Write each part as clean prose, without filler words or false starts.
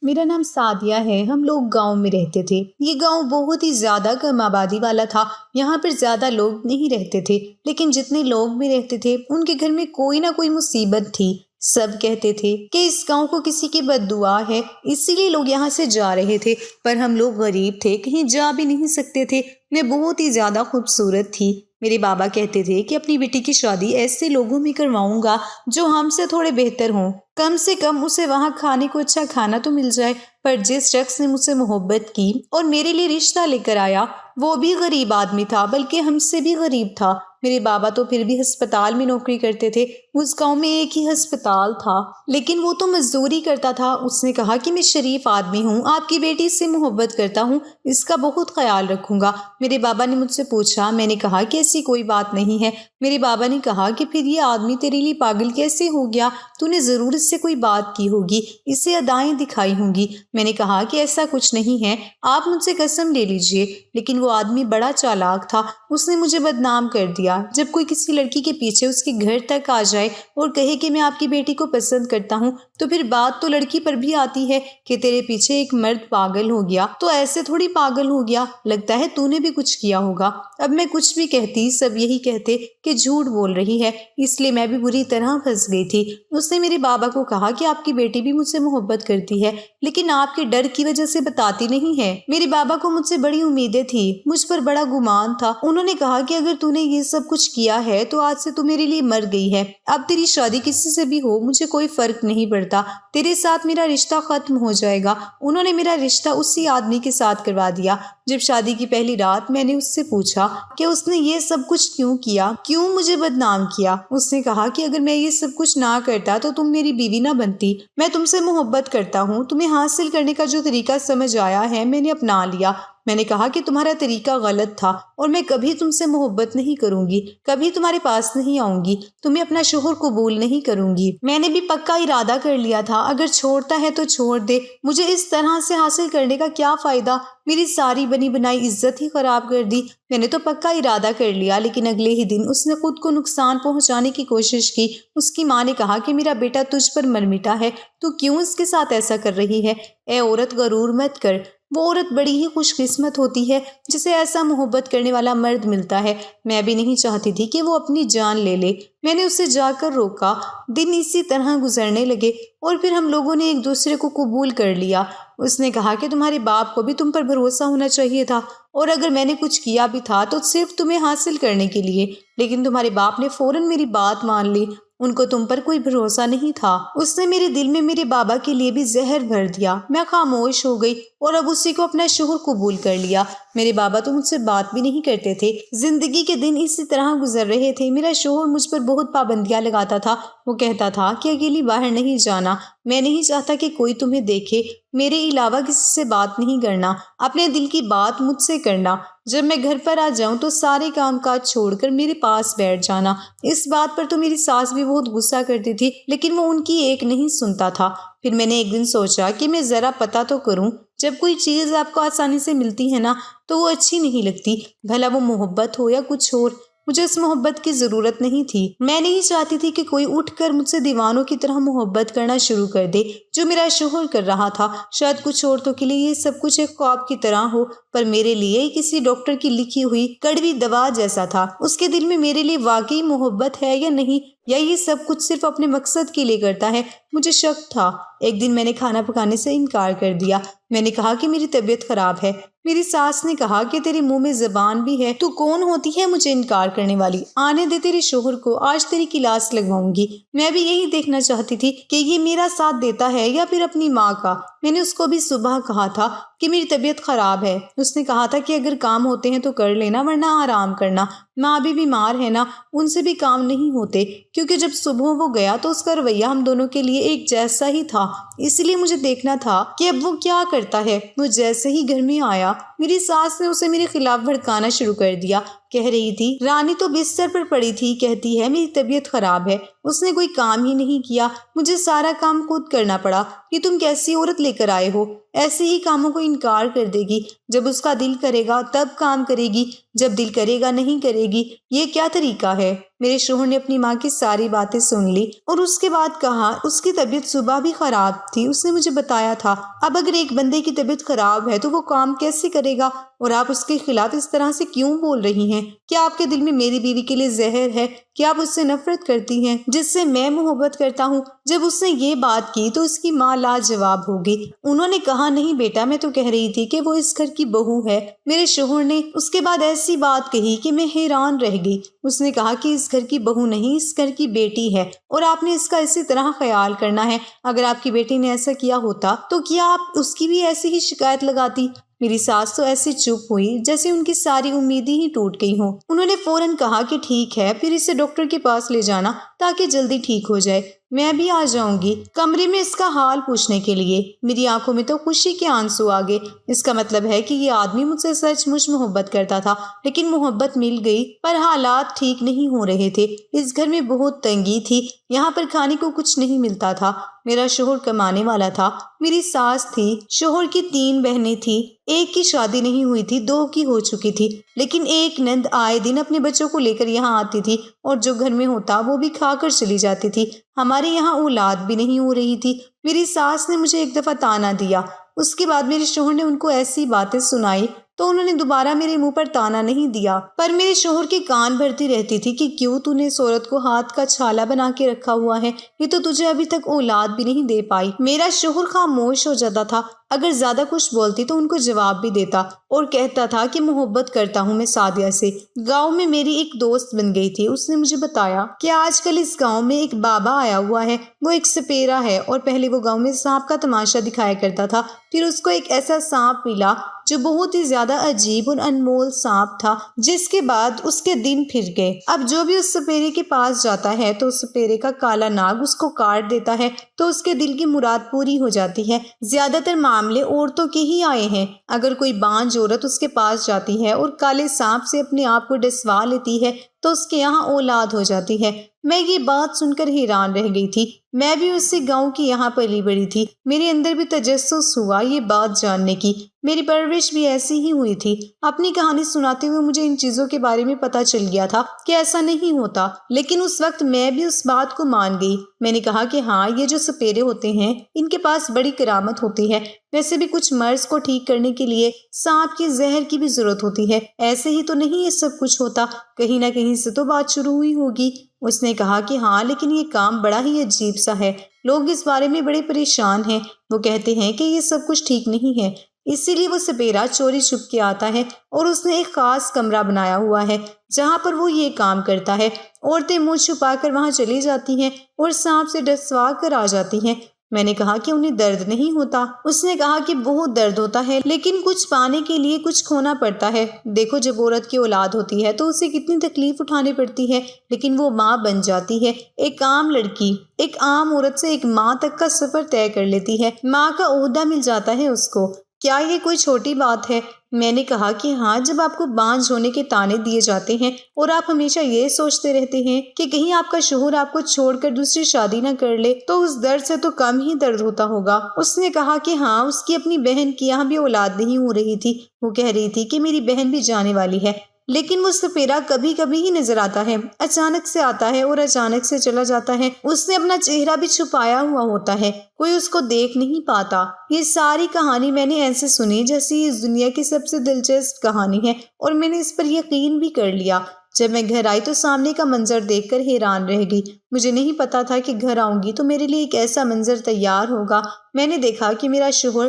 میرا نام سعدیہ ہے۔ ہم لوگ گاؤں میں رہتے تھے۔ یہ گاؤں بہت ہی زیادہ کم آبادی والا تھا۔ یہاں پر زیادہ لوگ نہیں رہتے تھے، لیکن جتنے لوگ بھی رہتے تھے ان کے گھر میں کوئی نہ کوئی مصیبت تھی۔ سب کہتے تھے کہ اس گاؤں کو کسی کی بد دعا ہے، اسی لیے لوگ یہاں سے جا رہے تھے۔ پر ہم لوگ غریب تھے، کہیں جا بھی نہیں سکتے تھے۔ میں بہت ہی زیادہ خوبصورت تھی۔ میرے بابا کہتے تھے کہ اپنی بیٹی کی شادی ایسے لوگوں میں کرواؤں گا جو ہم سے تھوڑے بہتر ہوں، کم سے کم اسے وہاں کھانے کو اچھا کھانا تو مل جائے۔ پر جس شخص نے مجھ سے محبت کی اور میرے لیے رشتہ لے کر آیا وہ بھی غریب آدمی تھا، بلکہ ہم سے بھی غریب تھا۔ میرے بابا تو پھر بھی ہسپتال میں نوکری کرتے تھے۔ اس گاؤں میں ایک ہی ہسپتال تھا، لیکن وہ تو مزدوری کرتا تھا۔ اس نے کہا کہ میں شریف آدمی ہوں، آپ کی بیٹی سے محبت کرتا ہوں، اس کا بہت خیال رکھوں گا۔ میرے بابا نے مجھ سے پوچھا، میں نے کہا کہ ایسی کوئی بات نہیں ہے۔ میرے بابا نے کہا کہ پھر یہ آدمی تیرے لیے پاگل کیسے ہو گیا؟ تو نے ضرور اس سے کوئی بات کی ہوگی، اسے ادائیں دکھائی ہوں گی۔ میں نے کہا کہ ایسا کچھ نہیں ہے، آپ مجھ سے قسم لے لیجئے۔ لیکن وہ آدمی بڑا چالاک تھا، اس نے مجھے بدنام کر دیا۔ جب کوئی کسی لڑکی کے پیچھے اس کے گھر تک آ جائے اور کہے کہ میں آپ کی بیٹی کو پسند کرتا ہوں، تو پھر بات تو لڑکی پر بھی آتی ہے کہ تیرے پیچھے ایک مرد پاگل ہو گیا۔ تو ایسے تھوڑی پاگل ہو گیا، لگتا ہے تو نے بھی کچھ کیا ہوگا۔ اب میں کچھ بھی کہتی سب یہی کہتے کہ جھوٹ بول رہی ہے، اس لیے میں بھی بری طرح پھنس گئی تھی۔ اس نے میرے بابا کو کہا کہ آپ کی بیٹی بھی مجھ سے محبت کرتی ہے، لیکن آپ کے ڈر کی وجہ سے بتاتی نہیں ہے۔ میرے بابا کو مجھ سے بڑی امیدیں تھی، مجھ پر بڑا گمان تھا۔ انہوں نے کہا کہ اگر تو نے یہ سب کچھ کیا ہے تو آج سے تو میرے لیے مر گئی ہے۔ اب تیری شادی کسی سے بھی ہو مجھے کوئی فرق نہیں پڑتا، تیرے ساتھ میرا رشتہ ختم ہو جائے گا۔ انہوں نے میرا رشتہ اسی آدمی کے ساتھ کروا دیا۔ جب شادی کی پہلی رات میں نے اس سے پوچھا کہ اس نے یہ سب کچھ کیوں کیا، کیوں مجھے بدنام کیا؟ اس نے کہا کہ اگر میں یہ سب کچھ نہ کرتا تو تم میری بیوی نہ بنتی۔ میں تم سے محبت کرتا ہوں، تمہیں حاصل کرنے کا جو طریقہ سمجھ آیا ہے میں نے اپنا لیا۔ میں نے کہا کہ تمہارا طریقہ غلط تھا اور میں کبھی تم سے محبت نہیں کروں گی، کبھی تمہارے پاس نہیں آؤں گی، تمہیں اپنا شوہر قبول نہیں کروں گی۔ میں نے بھی پکا ارادہ کر لیا تھا، اگر چھوڑتا ہے تو چھوڑ دے، مجھے اس طرح سے حاصل کرنے کا کیا فائدہ؟ میری ساری بنی بنائی عزت ہی خراب کر دی۔ میں نے تو پکا ارادہ کر لیا، لیکن اگلے ہی دن اس نے خود کو نقصان پہنچانے کی کوشش کی۔ اس کی ماں نے کہا کہ میرا بیٹا تجھ پر مر مٹا ہے، تو کیوں اس کے ساتھ ایسا کر رہی ہے؟ اے عورت غرور مت کر، وہ عورت بڑی ہی خوش قسمت ہوتی ہے جسے ایسا محبت کرنے والا مرد ملتا ہے۔ میں بھی نہیں چاہتی تھی کہ وہ اپنی جان لے لے۔ میں نے اسے جا کر روکا۔ دن اسی طرح گزرنے لگے اور پھر ہم لوگوں نے ایک دوسرے کو قبول کر لیا۔ اس نے کہا کہ تمہارے باپ کو بھی تم پر بھروسہ ہونا چاہیے تھا، اور اگر میں نے کچھ کیا بھی تھا تو صرف تمہیں حاصل کرنے کے لیے، لیکن تمہارے باپ نے فوراً میری بات مان لی، ان کو تم پر کوئی بھروسہ نہیں تھا۔ اس نے میرے دل میں میرے بابا کے لیے بھی زہر بھر دیا۔ میں خاموش ہو گئی اور اب اسی کو اپنا شوہر قبول کر لیا۔ میرے بابا تو مجھ سے بات بھی نہیں کرتے تھے۔ زندگی کے دن اسی طرح گزر رہے تھے۔ میرا شوہر مجھ پر بہت پابندیاں لگاتا تھا۔ وہ کہتا تھا کہ اکیلی باہر نہیں جانا، میں نہیں چاہتا کہ کوئی تمہیں دیکھے، میرے علاوہ کسی سے بات نہیں کرنا، اپنے دل کی بات مجھ سے کرنا، جب میں گھر پر آ جاؤں تو سارے کام کاج چھوڑ کر میرے پاس بیٹھ جانا۔ اس بات پر تو میری ساس بھی بہت غصہ کرتی تھی، لیکن وہ ان کی ایک نہیں سنتا تھا۔ پھر میں نے ایک دن سوچا کہ میں ذرا پتہ تو کروں، جب کوئی چیز آپ کو آسانی سے ملتی ہے نا تو وہ اچھی نہیں لگتی، بھلا وہ محبت ہو یا کچھ اور۔ مجھے اس محبت کی ضرورت نہیں تھی۔ میں نہیں چاہتی تھی کہ کوئی اٹھ کر مجھ سے دیوانوں کی طرح محبت کرنا شروع کر دے جو میرا شوہر کر رہا تھا۔ شاید کچھ عورتوں کے لیے یہ سب کچھ ایک خواب کی طرح ہو، پر میرے لیے کسی ڈاکٹر کی لکھی ہوئی کڑوی دوا جیسا تھا۔ اس کے دل میں میرے لیے واقعی محبت ہے یا نہیں، یا یہ سب کچھ صرف اپنے مقصد کے لیے کرتا ہے؟ مجھے شک تھا۔ ایک دن میں نے کھانا پکانے سے انکار کر دیا۔ میں نے کہا کہ میری طبیعت خراب ہے۔ میری ساس نے کہا کہ تیرے منہ میں زبان بھی ہے، تو کون ہوتی ہے مجھے انکار کرنے والی؟ آنے دے تیرے شوہر کو، آج تیری کلاس لگواؤں گی۔ میں بھی یہی دیکھنا چاہتی تھی کہ یہ میرا ساتھ دیتا ہے یا پھر اپنی ماں کا۔ میں نے اس کو بھی صبح کہا تھا کہ میری طبیعت خراب ہے۔ اس نے کہا تھا کہ اگر کام ہوتے ہیں تو کر لینا، ورنہ آرام کرنا، ماں بھی بیمار ہے نا، ان سے بھی کام نہیں ہوتے۔ کیونکہ جب صبح وہ گیا تو اس کا رویہ ہم دونوں کے لیے ایک جیسا ہی تھا، اس لیے مجھے دیکھنا تھا کہ اب وہ کیا کرتا ہے۔ وہ جیسے ہی گھر میں آیا میری ساس نے اسے میرے خلاف بھڑکانا شروع کر دیا۔ کہہ رہی تھی رانی تو بستر پر پڑی تھی، کہتی ہے میری طبیعت خراب ہے، اس نے کوئی کام ہی نہیں کیا، مجھے سارا کام خود کرنا پڑا۔ یہ تم کیسی عورت لے کر آئے ہو؟ ایسے ہی کاموں کو انکار کر دے گی، جب اس کا دل کرے گا تب کام کرے گی، جب دل کرے گا نہیں کرے گی، یہ کیا طریقہ ہے؟ میرے شوہر نے اپنی ماں کی ساری باتیں سن لی اور اس کے بعد کہا اس کی طبیعت صبح بھی خراب تھی، اس نے مجھے بتایا تھا۔ اب اگر ایک بندے کی طبیعت خراب ہے تو وہ کام کیسے کرے گا، اور آپ اس کے خلاف اس طرح سے کیوں بول رہی ہیں؟ کیا آپ کے دل میں میری بیوی کے لیے زہر ہے؟ کیا آپ اس سے نفرت کرتی ہیں جس سے میں محبت کرتا ہوں؟ جب اس نے یہ بات کی تو اس کی ماں لاجواب ہو گئی۔ انہوں نے کہا نہیں بیٹا، میں تو کہہ رہی تھی کہ وہ اس گھر کی بہو ہے۔ میرے شوہر نے اس کے بعد ایسی بات کہی کہ میں حیران رہ گئی۔ اس نے کہا کہ اس گھر کی بہو نہیں، اس گھر کی بیٹی ہے، اور آپ نے اس کا اسی طرح خیال کرنا ہے۔ اگر آپ کی بیٹی نے ایسا کیا ہوتا تو کیا آپ اس کی بھی ایسی ہی شکایت لگاتی؟ میری ساس تو ایسے چپ ہوئی جیسے ان کی ساری امیدیں ہی ٹوٹ گئی ہوں۔ انہوں نے فوراً کہا کہ ٹھیک ہے، پھر اسے ڈاکٹر کے پاس لے جانا تاکہ جلدی ٹھیک ہو جائے۔ میں بھی آ جاؤں گی کمرے میں اس کا حال پوچھنے کے لیے۔ میری آنکھوں میں تو خوشی کے آنسو آ گئے۔ اس کا مطلب ہے کہ یہ آدمی مجھ سے سچ مچ محبت کرتا تھا، لیکن محبت مل گئی پر حالات ٹھیک نہیں ہو رہے تھے۔ اس گھر میں بہت تنگی تھی، یہاں پر کھانے کو کچھ نہیں ملتا تھا۔ میرا شوہر کمانے والا تھا، میری ساس تھی، شوہر کی 3 بہنیں تھیں، ایک کی شادی نہیں ہوئی تھی، 2 کی ہو چکی تھی، لیکن ایک نند آئے دن اپنے بچوں کو لے کر یہاں آتی تھی، اور جو گھر میں ہوتا وہ بھی کھا کر چلی جاتی تھی۔ ہمارے یہاں اولاد بھی نہیں ہو رہی تھی۔ میری ساس نے مجھے ایک دفعہ تانا دیا، اس کے بعد میرے شوہر نے ان کو ایسی باتیں سنائی تو انہوں نے دوبارہ میرے منہ پر تانا نہیں دیا، پر میرے شوہر کے کان بھرتی رہتی تھی کہ کیوں تو نے اس عورت کو ہاتھ کا چھالا بنا کے رکھا ہوا ہے، یہ تو تجھے ابھی تک اولاد بھی نہیں دے پائی۔ میرا شوہر خاموش ہو جاتا تھا، اگر زیادہ کچھ بولتی تو ان کو جواب بھی دیتا اور کہتا تھا کہ محبت کرتا ہوں میں سعدیہ سے۔ گاؤں میں میری ایک دوست بن گئی تھی، اس نے مجھے بتایا کہ آج کل اس گاؤں میں ایک بابا آیا ہوا ہے، وہ ایک سپیرا ہے، اور پہلے وہ گاؤں میں سانپ کا تماشا دکھایا کرتا تھا، پھر اس کو ایک ایسا سانپ ملا جو بہت ہی زیادہ عجیب اور انمول سانپ تھا، جس کے بعد اس کے دن پھر گئے۔ اب جو بھی اس سپیرے کے پاس جاتا ہے تو اس سپیرے کا کالا ناگ اس کو کاٹ دیتا ہے تو اس کے دل کی مراد پوری ہو جاتی ہے۔ زیادہ تر معاملے عورتوں کے ہی آئے ہیں۔ اگر کوئی بانجھ عورت اس کے پاس جاتی ہے اور کالے سانپ سے اپنے آپ کو ڈسوا لیتی ہے تو اس کے یہاں اولاد ہو جاتی ہے۔ میں یہ بات سن کر حیران رہ گئی تھی۔ میں بھی اسی گاؤں کی یہاں پلی بڑی تھی، میرے اندر بھی تجسس ہوا یہ بات جاننے کی۔ میری پرورش بھی ایسی ہی ہوئی تھی۔ اپنی کہانی سناتے ہوئے مجھے ان چیزوں کے بارے میں پتہ چل گیا تھا کہ ایسا نہیں ہوتا، لیکن اس وقت میں بھی اس بات کو مان گئی۔ میں نے کہا کہ ہاں، یہ جو سپیرے ہوتے ہیں ان کے پاس بڑی کرامت ہوتی ہے۔ ویسے بھی کچھ مرض کو ٹھیک کرنے کے لیے سانپ کی زہر کی بھی ضرورت ہوتی ہے، ایسے ہی تو نہیں یہ سب کچھ ہوتا، کہیں نہ کہیں سے تو بات شروع ہوئی ہوگی۔ اس نے کہا کہ ہاں، لیکن یہ کام بڑا ہی عجیب سا ہے، لوگ اس بارے میں بڑے پریشان ہیں، وہ کہتے ہیں کہ یہ سب کچھ ٹھیک نہیں ہے، اسی لیے وہ سپیرا چوری چھپ کے آتا ہے اور اس نے ایک خاص کمرہ بنایا ہوا ہے جہاں پر وہ یہ کام کرتا ہے۔ عورتیں منہ چھپا کر وہاں چلی جاتی ہیں اور سانپ سے ڈسوا کر آ جاتی ہیں۔ میں نے کہا کہ انہیں درد نہیں ہوتا؟ اس نے کہا کہ بہت درد ہوتا ہے، لیکن کچھ پانے کے لیے کچھ کھونا پڑتا ہے۔ دیکھو، جب عورت کی اولاد ہوتی ہے تو اسے کتنی تکلیف اٹھانی پڑتی ہے، لیکن وہ ماں بن جاتی ہے۔ ایک عام لڑکی ایک عام عورت سے ایک ماں تک کا سفر طے کر لیتی ہے، ماں کا عہدہ مل جاتا ہے اس کو۔ کیا یہ کوئی چھوٹی بات ہے؟ میں نے کہا کہ ہاں، جب آپ کو بانجھ ہونے کے طعنے دیے جاتے ہیں اور آپ ہمیشہ یہ سوچتے رہتے ہیں کہ کہیں آپ کا شوہر آپ کو چھوڑ کر دوسری شادی نہ کر لے تو اس درد سے تو کم ہی درد ہوتا ہوگا۔ اس نے کہا کہ ہاں، اس کی اپنی بہن کی یہاں بھی اولاد نہیں ہو رہی تھی، وہ کہہ رہی تھی کہ میری بہن بھی جانے والی ہے، لیکن وہ سپیرا کبھی کبھی ہی نظر آتا ہے، اچانک سے آتا ہے اور اچانک سے چلا جاتا ہے۔ اس نے اپنا چہرہ بھی چھپایا ہوا ہوتا ہے، کوئی اس کو دیکھ نہیں پاتا۔ یہ ساری کہانی میں نے ایسے سنی جیسی اس دنیا کی سب سے دلچسپ کہانی ہے، اور میں نے اس پر یقین بھی کر لیا۔ جب میں گھر آئی تو سامنے کا منظر دیکھ کر حیران رہ گئی۔ مجھے نہیں پتا تھا کہ گھر آؤں گی تو میرے لیے ایک ایسا منظر تیار ہوگا۔ میں نے دیکھا کہ میرا شوہر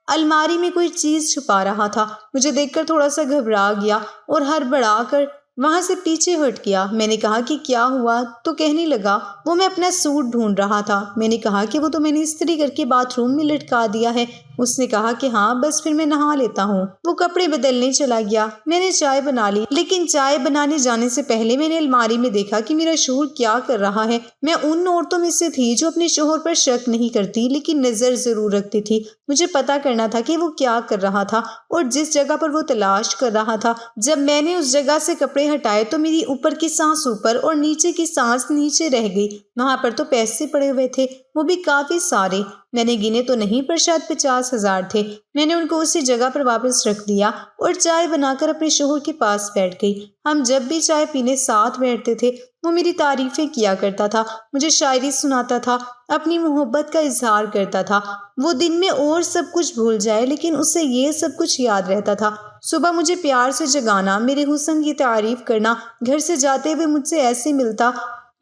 الماری میں کوئی چیز چھپا رہا تھا۔ مجھے دیکھ کر تھوڑا سا گھبرا گیا اور ہڑبڑا کر وہاں سے پیچھے ہٹ گیا۔ میں نے کہا کہ کیا ہوا؟ تو کہنے لگا وہ میں اپنا سوٹ ڈھونڈ رہا تھا۔ میں نے کہا کہ وہ تو میں نے استری کر کے باتھ روم میں لٹکا دیا ہے۔ اس نے کہا کہ ہاں، بس پھر میں نہا لیتا ہوں۔ وہ کپڑے بدلنے چلا گیا۔ میں نے چائے بنا لی، لیکن چائے بنانے جانے سے پہلے میں نے الماری میں دیکھا کہ میرا شوہر کیا کر رہا ہے۔ میں ان عورتوں میں سے تھی جو اپنے شوہر پر شک نہیں کرتی لیکن نظر ضرور رکھتی تھی۔ مجھے پتا کرنا تھا کہ وہ کیا کر رہا تھا اور جس جگہ پر وہ تلاش کر رہا تھا۔ جب میں نے اس جگہ سے کپڑے ہٹائے تو میری اوپر کی سانس اوپر اور نیچے کی سانس نیچے رہ گئی۔ وہاں پر تو پیسے پڑے ہوئے تھے، وہ بھی کافی سارے۔ میں نے گنے تو نہیں، پر شاید 50,000 تھے۔ میں نے ان کو اسی جگہ پر واپس رکھ دیا اور چائے بنا کر اپنے شوہر کے پاس بیٹھ گئی۔ ہم جب بھی چائے پینے ساتھ بیٹھتے تھے وہ میری تعریفیں کیا کرتا تھا، مجھے شاعری سناتا تھا، اپنی محبت کا اظہار کرتا تھا۔ وہ دن میں اور سب کچھ بھول جائے لیکن اسے یہ سب کچھ یاد رہتا تھا۔ صبح مجھے پیار سے جگانا، میرے حسن کی تعریف کرنا، گھر سے جاتے ہوئے مجھ سے ایسے ملتا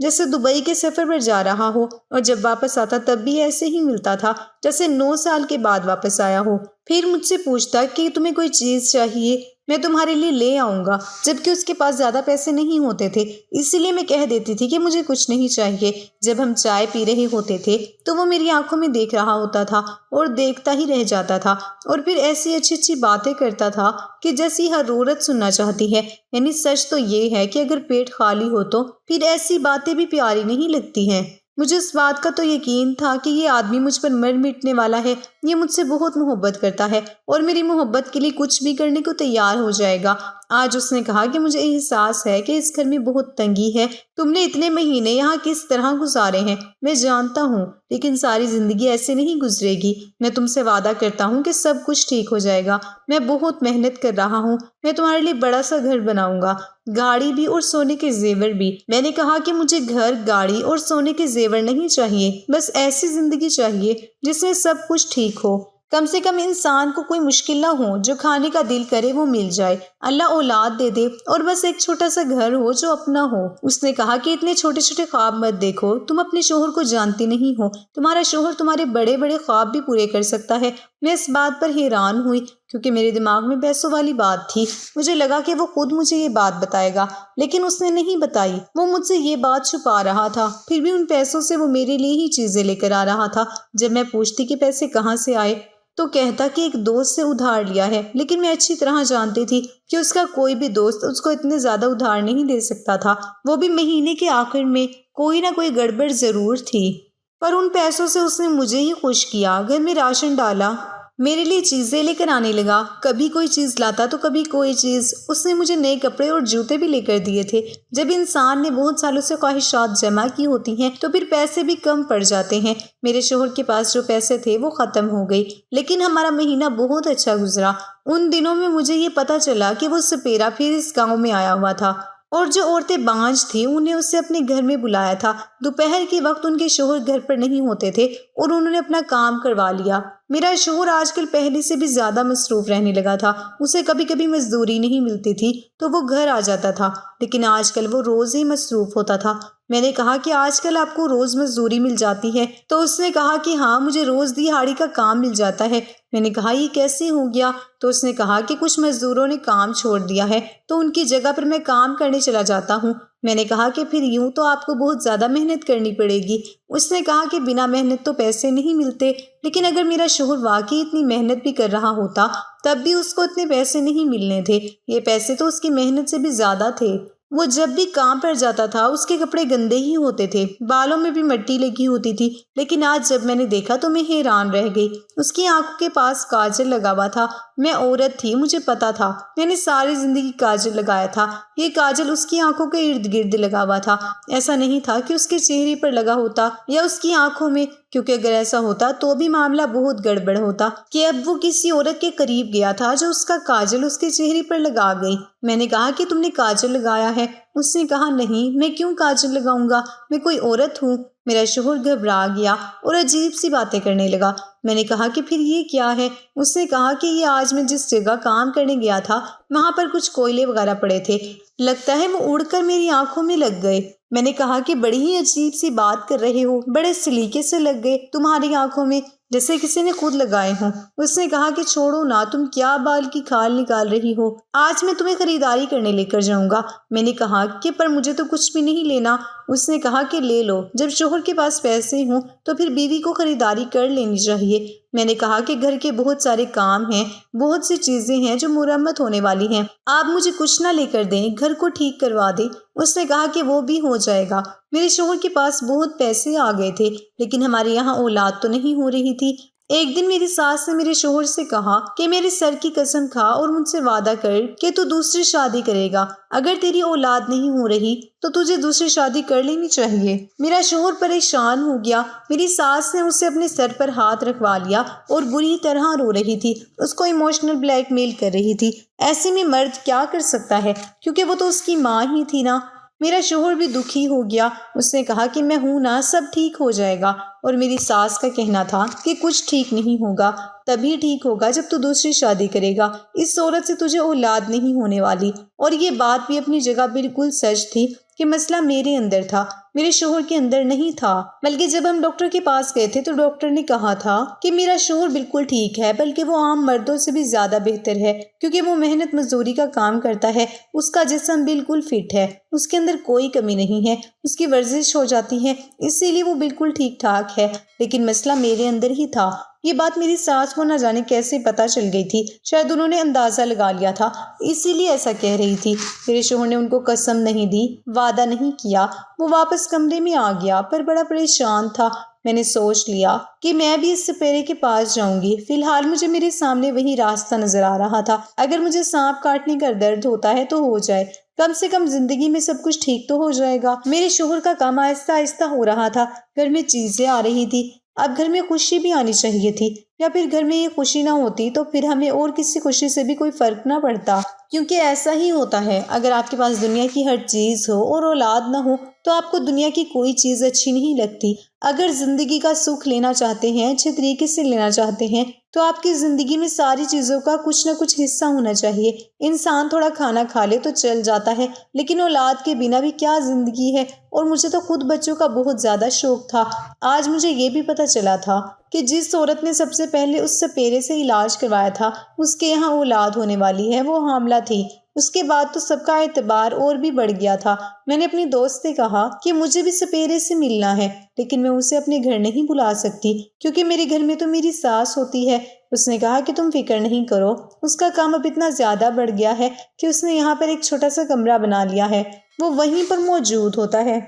جیسے دبئی کے سفر پر جا رہا ہو، اور جب واپس آتا تب بھی ایسے ہی ملتا تھا جیسے 9 سال کے بعد واپس آیا ہو۔ پھر مجھ سے پوچھتا کہ تمہیں کوئی چیز چاہیے، میں تمہارے لیے لے آؤں گا، جبکہ اس کے پاس زیادہ پیسے نہیں ہوتے تھے، اسی لیے میں کہہ دیتی تھی کہ مجھے کچھ نہیں چاہیے۔ جب ہم چائے پی رہے ہوتے تھے تو وہ میری آنکھوں میں دیکھ رہا ہوتا تھا اور دیکھتا ہی رہ جاتا تھا، اور پھر ایسی اچھی اچھی باتیں کرتا تھا کہ جیسی ہر عورت سننا چاہتی ہے۔ یعنی سچ تو یہ ہے کہ اگر پیٹ خالی ہو تو پھر ایسی باتیں بھی پیاری نہیں لگتی ہیں۔ مجھے اس بات کا تو یقین تھا کہ یہ آدمی مجھ پر مر مٹنے والا ہے، یہ مجھ سے بہت محبت کرتا ہے اور میری محبت کے لیے کچھ بھی کرنے کو تیار ہو جائے گا۔ آج اس نے کہا کہ مجھے احساس ہے کہ اس گھر میں بہت تنگی ہے، تم نے اتنے مہینے یہاں کس طرح گزارے ہیں میں جانتا ہوں، لیکن ساری زندگی ایسے نہیں گزرے گی۔ میں تم سے وعدہ کرتا ہوں کہ سب کچھ ٹھیک ہو جائے گا۔ میں بہت محنت کر رہا ہوں، میں تمہارے لیے بڑا سا گھر بناؤں گا، گاڑی بھی اور سونے کے زیور بھی۔ میں نے کہا کہ مجھے گھر، گاڑی اور سونے کے زیور نہیں چاہیے، بس ایسی زندگی چاہیے جس میں سب کچھ ٹھیک ہو، کم سے کم انسان کو کوئی مشکل نہ ہو، جو کھانے کا دل کرے وہ مل جائے، اللہ اولاد دے دے، اور بس ایک چھوٹا سا گھر ہو جو اپنا ہو۔ اس نے کہا کہ اتنے چھوٹے چھوٹے خواب مت دیکھو، تم اپنے شوہر کو جانتی نہیں ہو، تمہارا شوہر تمہارے بڑے بڑے خواب بھی پورے کر سکتا ہے۔ میں اس بات پر حیران ہوئی کیونکہ میرے دماغ میں پیسوں والی بات تھی۔ مجھے لگا کہ وہ خود مجھے یہ بات بتائے گا، لیکن اس نے نہیں بتائی۔ وہ مجھ سے یہ بات چھپا رہا تھا، پھر بھی ان پیسوں سے وہ میرے لیے ہی چیزیں لے کر آ رہا تھا۔ جب میں پوچھتی کہ پیسے کہاں سے آئے تو کہتا کہ ایک دوست سے ادھار لیا ہے، لیکن میں اچھی طرح جانتی تھی کہ اس کا کوئی بھی دوست اس کو اتنے زیادہ ادھار نہیں دے سکتا تھا، وہ بھی مہینے کے آخر میں کوئی نہ کوئی گڑبڑ ضرور تھی۔ پر ان پیسوں سے اس نے مجھے ہی خوش کیا، گھر میں راشن ڈالا، میرے لیے چیزیں لے کر آنے لگا، کبھی کوئی چیز لاتا تو کبھی کوئی چیز۔ اس نے مجھے نئے کپڑے اور جوتے بھی لے کر دیے تھے۔ جب انسان نے بہت سالوں سے خواہشات جمع کی ہوتی ہیں تو پھر پیسے بھی کم پڑ جاتے ہیں۔ میرے شوہر کے پاس جو پیسے تھے وہ ختم ہو گئی، لیکن ہمارا مہینہ بہت اچھا گزرا۔ ان دنوں میں مجھے یہ پتا چلا کہ وہ سپیرا پھر اس گاؤں میں آیا ہوا تھا، اور جو عورتیں بانجھ تھیں انہیں اسے اپنے گھر میں بلایا تھا۔ دوپہر کے وقت ان کے شوہر گھر پر نہیں ہوتے تھے اور انہوں نے اپنا کام کروا لیا۔ میرا شوہر آج کل پہلے سے بھی زیادہ مصروف رہنے لگا تھا، اسے کبھی کبھی مزدوری نہیں ملتی تھی تو وہ گھر آ جاتا تھا، لیکن آج کل وہ روز ہی مصروف ہوتا تھا۔ میں نے کہا کہ آج کل آپ کو روز مزدوری مل جاتی ہے؟ تو اس نے کہا کہ ہاں، مجھے روز دہاڑی کا کام مل جاتا ہے۔ میں نے کہا یہ کیسے ہو گیا؟ تو اس نے کہا کہ کچھ مزدوروں نے کام چھوڑ دیا ہے تو ان کی جگہ پر میں کام کرنے چلا جاتا ہوں۔ میں نے کہا کہ پھر یوں تو آپ کو بہت زیادہ محنت کرنی پڑے گی۔ اس نے کہا کہ بنا محنت تو پیسے نہیں ملتے، لیکن اگر میرا شوہر واقعی اتنی محنت بھی کر رہا ہوتا تب بھی اس کو اتنے پیسے نہیں ملنے تھے، یہ پیسے تو اس کی محنت سے بھی زیادہ تھے۔ وہ جب بھی کام پر جاتا تھا اس کے کپڑے گندے ہی ہوتے تھے، بالوں میں بھی مٹی لگی ہوتی تھی، لیکن آج جب میں نے دیکھا تو میں حیران رہ گئی۔ اس کی آنکھوں کے پاس کاجل لگا ہوا تھا۔ میں عورت تھی، مجھے پتا تھا، میں نے ساری زندگی کاجل لگایا تھا۔ یہ کاجل اس کی آنکھوں کے ارد گرد لگا ہوا تھا، ایسا نہیں تھا کہ اس کے چہرے پر لگا ہوتا یا اس کی آنکھوں میں، کیونکہ اگر ایسا ہوتا تو بھی معاملہ بہت گڑبڑ ہوتا کہ اب وہ کسی عورت کے قریب گیا تھا جو اس کا کاجل اس کے چہرے پر لگا گئی۔ میں نے کہا کہ تم نے کاجل لگایا ہے؟ اس نے کہا نہیں، میں کیوں کاجل لگاؤں گا، میں کوئی عورت ہوں۔ میرا شوہر گھبرا گیا اور عجیب سی باتیں کرنے لگا۔ میں نے کہا کہ پھر یہ کیا ہے؟ اس نے کہا کہ یہ آج میں جس جگہ کام کرنے گیا تھا وہاں پر کچھ کوئلے وغیرہ پڑے تھے، لگتا ہے وہ اڑ کر میری آنکھوں میں لگ گئے۔ میں نے کہا کہ بڑی ہی عجیب سی بات کر رہے ہو، بڑے سلیقے سے لگ گئے تمہاری آنکھوں میں جیسے کسی نے خود لگائے ہوں۔ اس نے کہا کہ چھوڑو نا، تم کیا بال کی کھال نکال رہی ہو، آج میں تمہیں خریداری کرنے لے کر جاؤں گا۔ میں نے کہا کہ پر مجھے تو کچھ بھی نہیں لینا۔ اس نے کہا کہ لے لو، جب شوہر کے پاس پیسے ہوں تو پھر بیوی کو خریداری کر لینی چاہیے۔ میں نے کہا کہ گھر کے بہت سارے کام ہیں، بہت سی چیزیں ہیں جو مرمت ہونے والی ہیں، آپ مجھے کچھ نہ لے کر دیں، گھر کو ٹھیک کروا دیں۔ اس نے کہا کہ وہ بھی ہو جائے گا۔ میرے شوہر کے پاس بہت پیسے آ گئے تھے، لیکن ہمارے یہاں اولاد تو نہیں ہو رہی تھی۔ ایک دن میری ساس نے میرے شوہر سے کہا کہ میرے سر کی قسم کھا اور مجھ سے وعدہ کر کہ تو دوسری شادی کرے گا، اگر تیری اولاد نہیں ہو رہی تو تجھے دوسری شادی کر لینی چاہیے۔ میرا شوہر پریشان ہو گیا، میری ساس نے اسے اپنے سر پر ہاتھ رکھوا لیا اور بری طرح رو رہی تھی، اس کو ایموشنل بلیک میل کر رہی تھی۔ ایسے میں مرد کیا کر سکتا ہے، کیونکہ وہ تو اس کی ماں ہی تھی نا۔ میرا شوہر بھی دکھی ہو گیا۔ اس نے کہا کہ میں ہوں نا، سب ٹھیک ہو جائے گا۔ اور میری ساس کا کہنا تھا کہ کچھ ٹھیک نہیں ہوگا، تبھی ٹھیک ہوگا جب تو دوسری شادی کرے گا، اس عورت سے تجھے اولاد نہیں ہونے والی۔ اور یہ بات بھی اپنی جگہ بالکل سچ تھی کہ مسئلہ میرے اندر تھا، میرے شوہر کے اندر نہیں تھا۔ بلکہ جب ہم ڈاکٹر کے پاس گئے تھے تو ڈاکٹر نے کہا تھا کہ میرا شوہر بالکل ٹھیک ہے، بلکہ وہ عام مردوں سے بھی زیادہ بہتر ہے، کیونکہ وہ محنت مزدوری کا کام کرتا ہے، اس کا جسم بالکل فٹ ہے، اس کے اندر کوئی کمی نہیں ہے، اس کی ورزش ہو جاتی ہے، اسی لیے وہ بالکل ٹھیک ٹھاک ہے۔ لیکن مسئلہ میرے اندر ہی تھا۔ یہ بات میری ساس کو نہ جانے کیسے پتہ چل گئی تھی، شاید انہوں نے اندازہ لگا لیا تھا، اسی لیے ایسا کہہ رہی تھی۔ میرے شوہر نے ان کو قسم نہیں دی، وعدہ نہیں کیا، وہ واپس کمرے میں آ گیا، پر بڑا پریشان تھا۔ میں نے سوچ لیا کہ میں بھی اس سپیرے کے پاس جاؤں گی۔ فی الحال مجھے میرے سامنے وہی راستہ نظر آ رہا تھا، اگر مجھے سانپ کاٹنے کا درد ہوتا ہے تو ہو جائے، کم سے کم زندگی میں سب کچھ ٹھیک تو ہو جائے گا۔ میرے شوہر کا کام آہستہ آہستہ ہو رہا تھا، گھر میں چیزیں آ رہی تھی، اب گھر میں خوشی بھی آنی چاہیے تھی، یا پھر گھر میں یہ خوشی نہ ہوتی تو پھر ہمیں اور کسی خوشی سے بھی کوئی فرق نہ پڑتا، کیونکہ ایسا ہی ہوتا ہے، اگر آپ کے پاس دنیا کی ہر چیز ہو اور اولاد نہ ہو تو آپ کو دنیا کی کوئی چیز اچھی نہیں لگتی۔ اگر زندگی کا سکھ لینا چاہتے ہیں، اچھے طریقے سے لینا چاہتے ہیں، تو آپ کی زندگی میں ساری چیزوں کا کچھ نہ کچھ حصہ ہونا چاہیے۔ انسان تھوڑا کھانا کھا لے تو چل جاتا ہے، لیکن اولاد کے بنا بھی کیا زندگی ہے؟ اور مجھے تو خود بچوں کا بہت زیادہ شوق تھا۔ آج مجھے یہ بھی پتہ چلا تھا کہ جس عورت نے سب سے پہلے اس سپیرے سے علاج کروایا تھا، اس کے یہاں اولاد ہونے والی ہے، وہ حاملہ تھی۔ اس کے بعد تو سب کا اعتبار اور بھی بڑھ گیا تھا۔ میں نے اپنی دوست سے کہا کہ مجھے بھی سپیرے سے ملنا ہے، لیکن میں اسے اپنے گھر نہیں بلا سکتی، کیونکہ میرے گھر میں تو میری ساس ہوتی ہے۔ اس نے کہا کہ تم فکر نہیں کرو، اس کا کام اب اتنا زیادہ بڑھ گیا ہے کہ اس نے یہاں پر ایک چھوٹا سا کمرہ بنا لیا ہے، وہ وہیں پر موجود ہوتا ہے۔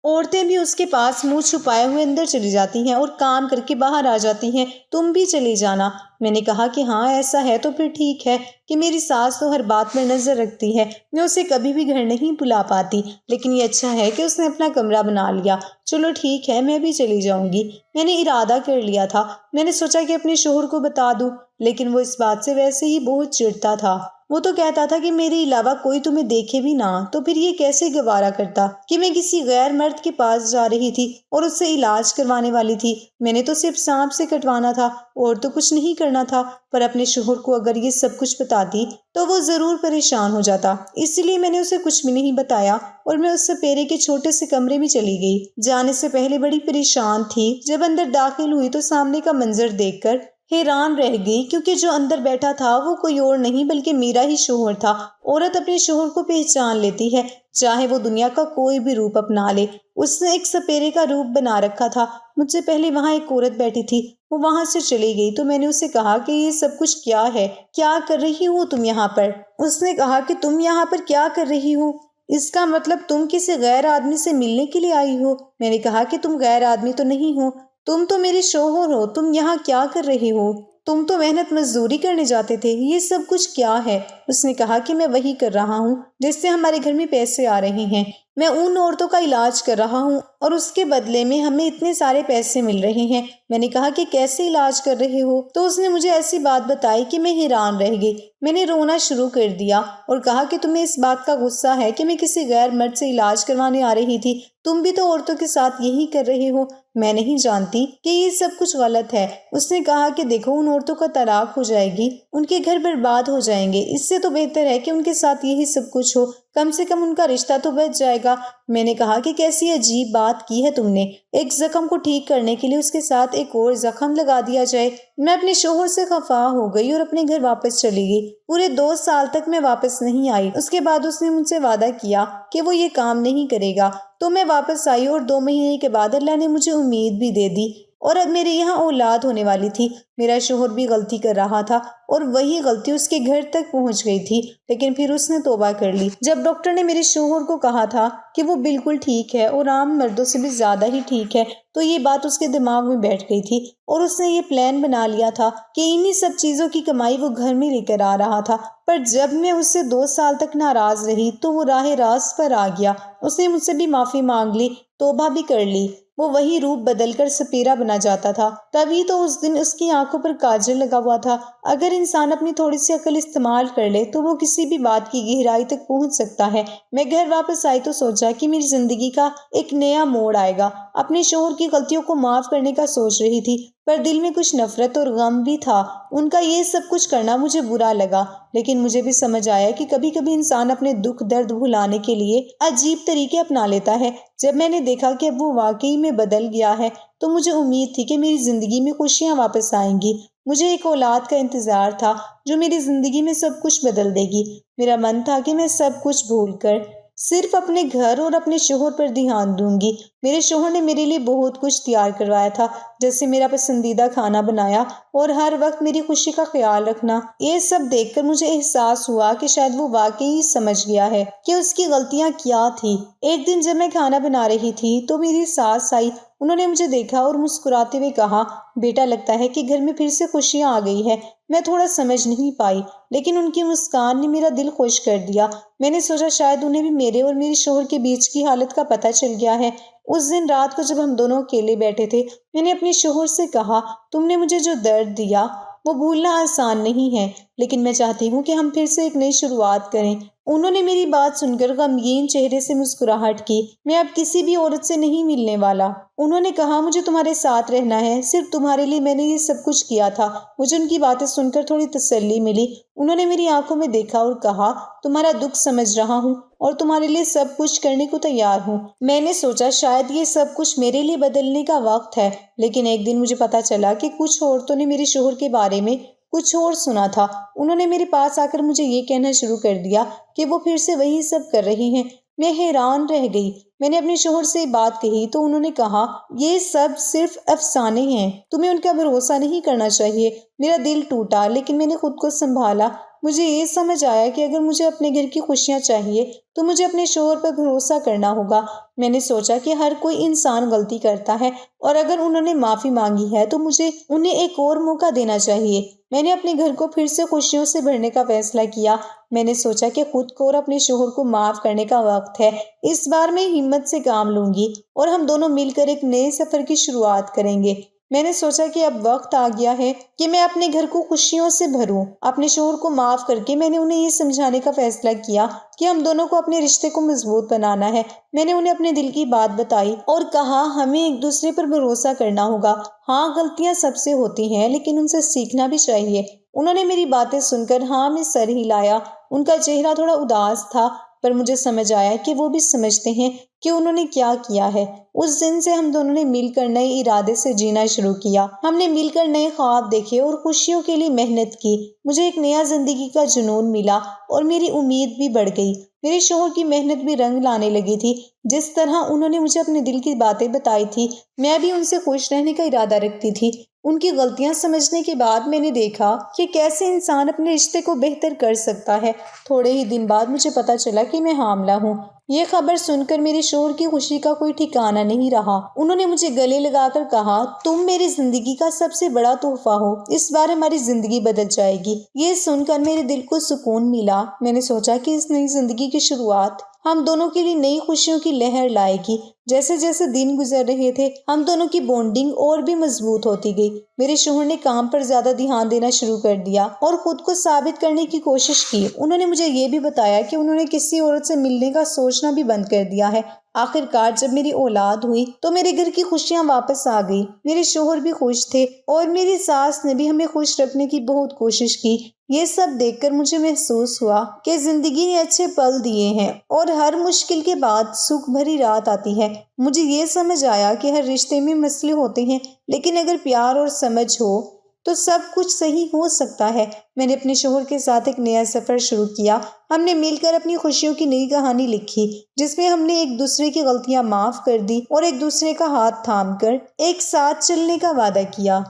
عورتیں بھی اس کے پاس منہ چھپائے ہوئے اندر چلی جاتی ہیں اور کام کر کے باہر آ جاتی ہیں، تم بھی چلی جانا۔ میں نے کہا کہ ہاں ایسا ہے تو پھر ٹھیک ہے، کہ میری ساس تو ہر بات میں نظر رکھتی ہے، میں اسے کبھی بھی گھر نہیں بلا پاتی، لیکن یہ اچھا ہے کہ اس نے اپنا کمرہ بنا لیا۔ چلو ٹھیک ہے، میں بھی چلی جاؤں گی۔ میں نے ارادہ کر لیا تھا، میں نے سوچا کہ اپنے شوہر کو بتا دوں، لیکن وہ اس بات سے ویسے ہی بہت چڑھتا تھا۔ وہ تو کہتا تھا کہ میرے علاوہ کوئی تمہیں دیکھے بھی نہ، تو پھر یہ کیسے گوارا کرتا کہ میں کسی غیر مرد کے پاس جا رہی تھی اور اس سے علاج کروانے والی تھی۔ میں نے تو صرف سانپ سے کٹوانا تھا اور تو کچھ نہیں کرنا تھا، پر اپنے شوہر کو اگر یہ سب کچھ بتاتی تو وہ ضرور پریشان ہو جاتا، اسی لیے میں نے اسے کچھ بھی نہیں بتایا اور میں اس سپیرے کے چھوٹے سے کمرے میں چلی گئی۔ جانے سے پہلے بڑی پریشان تھی، جب اندر داخل ہوئی تو سامنے کا منظر دیکھ کر حیران رہ گئی، کیونکہ جو اندر بیٹھا تھا وہ کوئی اور نہیں بلکہ میرا ہی شوہر تھا۔ عورت اپنے شوہر کو پہچان لیتی ہے، چاہے وہ دنیا کا کوئی بھی روپ اپنا لے۔ اس نے ایک سپیرے کا روپ بنا رکھا تھا۔ مجھ سے پہلے وہاں ایک عورت بیٹھی تھی، وہ وہاں سے چلی گئی تو میں نے اسے کہا کہ یہ سب کچھ کیا ہے، کیا کر رہی ہو تم یہاں پر؟ اس نے کہا کہ تم یہاں پر کیا کر رہی ہو؟ اس کا مطلب تم کسی غیر آدمی سے ملنے کے لیے آئی ہو؟ میں نے کہا کہ تم غیر آدمی تو نہیں ہو، تم تو میرے شوہر ہو، تم یہاں کیا کر رہے ہو؟ تم تو محنت مزدوری کرنے جاتے تھے، یہ سب کچھ کیا ہے؟ اس نے کہا کہ میں وہی کر رہا ہوں جس سے ہمارے گھر میں پیسے آ رہے ہیں، میں ان عورتوں کا علاج کر رہا ہوں اور اس کے بدلے میں ہمیں اتنے سارے پیسے مل رہے ہیں۔ میں نے کہا کہ کیسے علاج کر رہے ہو؟ تو اس نے مجھے ایسی بات بتائی کہ میں حیران رہ گئی۔ میں نے رونا شروع کر دیا اور کہا کہ تمہیں اس بات کا غصہ ہے کہ میں کسی غیر مرد سے علاج کروانے آ رہی تھی، تم بھی تو عورتوں کے ساتھ یہی کر رہے ہو، میں نہیں جانتی کہ یہ سب کچھ غلط ہے۔ اس نے کہا کہ دیکھو ان عورتوں کا طلاق ہو جائے گی، ان کے گھر برباد ہو جائیں گے، اس سے تو بہتر ہے کہ ان کے ساتھ یہی سب کچھ ہو، کم سے کم ان کا رشتہ تو بچ جائے گا۔ میں نے کہا کہ کیسی عجیب بات کی ہے تم نے، ایک زخم کو ٹھیک کرنے کے لیے اس کے ساتھ ایک اور زخم لگا دیا جائے۔ میں اپنے شوہر سے خفا ہو گئی اور اپنے گھر واپس چلی گئی۔ پورے 2 سال تک میں واپس نہیں آئی۔ اس کے بعد اس نے مجھ سے وعدہ کیا کہ وہ یہ کام نہیں کرے گا، تو میں واپس آئی اور 2 مہینے کے بعد اللہ نے مجھے امید بھی دے دی اور اب میرے یہاں اولاد ہونے والی تھی۔ میرا شوہر بھی غلطی کر رہا تھا اور وہی غلطی اس کے گھر تک پہنچ گئی تھی، لیکن پھر اس نے توبہ کر لی۔ جب ڈاکٹر نے میرے شوہر کو کہا تھا کہ وہ بالکل ٹھیک ہے اور عام مردوں سے بھی زیادہ ہی ٹھیک ہے، تو یہ بات اس کے دماغ میں بیٹھ گئی تھی اور اس نے یہ پلان بنا لیا تھا کہ انہی سب چیزوں کی کمائی وہ گھر میں لے کر آ رہا تھا۔ پر جب میں اس سے 2 سال تک ناراض رہی تو وہ راہ راست پر آ گیا، اس نے مجھ سے بھی معافی مانگ لی، توبہ بھی کر لی۔ وہ وہی روپ بدل کر سپیرا بنا جاتا تھا۔ تبھی تو اس دن اس کی آنکھوں پر کاجل لگا ہوا تھا۔ اگر انسان اپنی تھوڑی سی عقل استعمال کر لے تو وہ کسی بھی بات کی گہرائی تک پہنچ سکتا ہے۔ میں گھر واپس آئی تو سوچا کہ میری زندگی کا ایک نیا موڑ آئے گا۔ اپنے شوہر کی غلطیوں کو معاف کرنے کا سوچ رہی تھی، پر دل میں کچھ نفرت اور غم بھی تھا۔ ان کا یہ سب کچھ کرنا مجھے برا لگا، لیکن مجھے بھی سمجھ آیا کہ کبھی کبھی انسان اپنے دکھ درد بھلانے کے لیے عجیب طریقے اپنا لیتا ہے۔ جب میں نے دیکھا کہ اب وہ واقعی میں بدل گیا ہے تو مجھے امید تھی کہ میری زندگی میں خوشیاں واپس آئیں گی۔ مجھے ایک اولاد کا انتظار تھا جو میری زندگی میں سب کچھ بدل دے گی۔ میرا من تھا کہ میں سب کچھ بھول کر صرف اپنے گھر اور اپنے شوہر پر دھیان دوں گی۔ میرے شوہر نے میرے لیے بہت کچھ تیار کروایا تھا، جیسے میرا پسندیدہ کھانا بنایا اور ہر وقت میری خوشی کا خیال رکھنا۔ یہ سب دیکھ کر مجھے احساس ہوا کہ شاید وہ واقعی سمجھ گیا ہے کہ اس کی غلطیاں کیا تھی۔ ایک دن جب میں کھانا بنا رہی تھی تو میری ساس آئی۔ انہوں نے مجھے دیکھا اور مسکراتے ہوئے کہا، بیٹا لگتا ہے کہ گھر میں پھر سے خوشیاں آ گئی ہے۔ میں تھوڑا سمجھ نہیں پائی، لیکن ان کی مسکان نے میرا دل خوش کر دیا۔ میں نے سوچا شاید انہیں بھی میرے اور میرے شوہر کے بیچ کی حالت کا پتہ چل گیا ہے۔ اس دن رات کو جب ہم دونوں اکیلے بیٹھے تھے، میں نے اپنے شوہر سے کہا، تم نے مجھے جو درد دیا وہ بھولنا آسان نہیں ہے، لیکن میں چاہتی ہوں کہ ہم پھر سے ایک نئی شروعات کریں۔ انہوں نے میری بات سن کر غمگین چہرے سے مسکراہٹ کی۔ میں اب کسی بھی عورت سے نہیں ملنے والا۔ انہوں نے کہا، مجھے تمہارے ساتھ رہنا ہے، صرف تمہارے لیے میں نے یہ سب کچھ کیا تھا۔ مجھے ان کی باتیں سن کر تھوڑی تسلی ملی۔ انہوں نے میری آنکھوں میں دیکھا اور کہا، تمہارا دکھ سمجھ رہا ہوں اور تمہارے لیے سب کچھ کرنے کو تیار ہوں۔ میں نے سوچا شاید یہ سب کچھ میرے لیے بدلنے کا وقت ہے، لیکن ایک دن مجھے پتا چلا کہ کچھ عورتوں نے میرے شوہر کے بارے میں کچھ اور سنا تھا۔ انہوں نے میرے پاس آ کر مجھے یہ کہنا شروع کر دیا کہ وہ پھر سے وہی سب کر رہے ہیں۔ میں حیران رہ گئی۔ میں نے اپنے شوہر سے بات کہی تو انہوں نے کہا، یہ سب صرف افسانے ہیں، تمہیں ان کا بھروسہ نہیں کرنا چاہیے۔ میرا دل ٹوٹا، لیکن میں نے خود کو سنبھالا۔ مجھے یہ سمجھ آیا کہ اگر مجھے اپنے گھر کی خوشیاں چاہیے تو مجھے اپنے شوہر پر بھروسہ کرنا ہوگا۔ میں نے سوچا کہ ہر کوئی انسان غلطی کرتا ہے، اور اگر انہوں نے معافی مانگی ہے تو مجھے انہیں ایک اور موقع دینا چاہیے۔ میں نے اپنے گھر کو پھر سے خوشیوں سے بھرنے کا فیصلہ کیا۔ میں نے سوچا کہ خود کو اور اپنے شوہر کو معاف کرنے کا وقت ہے۔ اس بار میں ہمت سے کام لوں گی اور ہم دونوں مل کر ایک نئے سفر کی شروعات کریں گے۔ میں نے سوچا کہ اب وقت آ گیا ہے کہ میں اپنے گھر کو خوشیوں سے بھروں۔ اپنے شوہر کو معاف کر کے میں نے انہیں یہ سمجھانے کا فیصلہ کیا کہ ہم دونوں کو اپنے رشتے کو مضبوط بنانا ہے۔ میں نے انہیں اپنے دل کی بات بتائی اور کہا، ہمیں ایک دوسرے پر بھروسہ کرنا ہوگا۔ ہاں، غلطیاں سب سے ہوتی ہیں، لیکن ان سے سیکھنا بھی چاہیے۔ انہوں نے میری باتیں سن کر ہاں میں سر ہلایا۔ ان کا چہرہ تھوڑا اداس تھا، پر مجھے سمجھ آیا کہ وہ بھی سمجھتے ہیں کہ انہوں نے کیا کیا ہے۔ اس دن سے ہم دونوں نے مل کر نئے ارادے سے جینا شروع کیا۔ ہم نے مل کر نئے خواب دیکھے اور خوشیوں کے لیے محنت کی۔ مجھے ایک نیا زندگی کا جنون ملا اور میری امید بھی بڑھ گئی۔ میرے شوہر کی محنت بھی رنگ لانے لگی تھی۔ جس طرح انہوں نے مجھے اپنے دل کی باتیں بتائی تھی، میں بھی ان سے خوش رہنے کا ارادہ رکھتی تھی۔ ان کی غلطیاں سمجھنے کے بعد میں نے دیکھا کہ کیسے انسان اپنے رشتے کو بہتر کر سکتا ہے۔ تھوڑے ہی دن بعد مجھے پتا چلا کہ میں حاملہ ہوں۔ یہ خبر سن کر میرے شوہر کی خوشی کا کوئی ٹھکانہ نہیں رہا۔ انہوں نے مجھے گلے لگا کر کہا، تم میری زندگی کا سب سے بڑا تحفہ ہو، اس بار ہماری زندگی بدل جائے گی۔ یہ سن کر میرے دل کو سکون ملا۔ میں نے سوچا کہ اس نئی زندگی کی شروعات ہم دونوں کے لیے نئی خوشیوں کی لہر لائے گی۔ جیسے جیسے دن گزر رہے تھے، ہم دونوں کی بونڈنگ اور بھی مضبوط ہوتی گئی۔ میرے شوہر نے کام پر زیادہ دھیان دینا شروع کر دیا اور خود کو ثابت کرنے کی کوشش کی۔ انہوں نے مجھے یہ بھی بتایا کہ انہوں نے کسی عورت سے ملنے کا سوچنا بھی بند کر دیا ہے۔ آخر کار جب میری اولاد ہوئی تو میرے گھر کی خوشیاں واپس آ گئی۔ میرے شوہر بھی خوش تھے اور میری ساس نے بھی ہمیں خوش رکھنے کی بہت کوشش کی۔ یہ سب دیکھ کر مجھے محسوس ہوا کہ زندگی نے اچھے پل دیے ہیں اور ہر مشکل کے بعد سکھ بھری رات آتی ہے۔ مجھے یہ سمجھ آیا کہ ہر رشتے میں مسئلے ہوتے ہیں، لیکن اگر پیار اور سمجھ ہو تو سب کچھ صحیح ہو سکتا ہے۔ میں نے اپنے شوہر کے ساتھ ایک نیا سفر شروع کیا۔ ہم نے مل کر اپنی خوشیوں کی نئی کہانی لکھی، جس میں ہم نے ایک دوسرے کی غلطیاں معاف کر دی اور ایک دوسرے کا ہاتھ تھام کر ایک ساتھ چلنے کا وعدہ کیا۔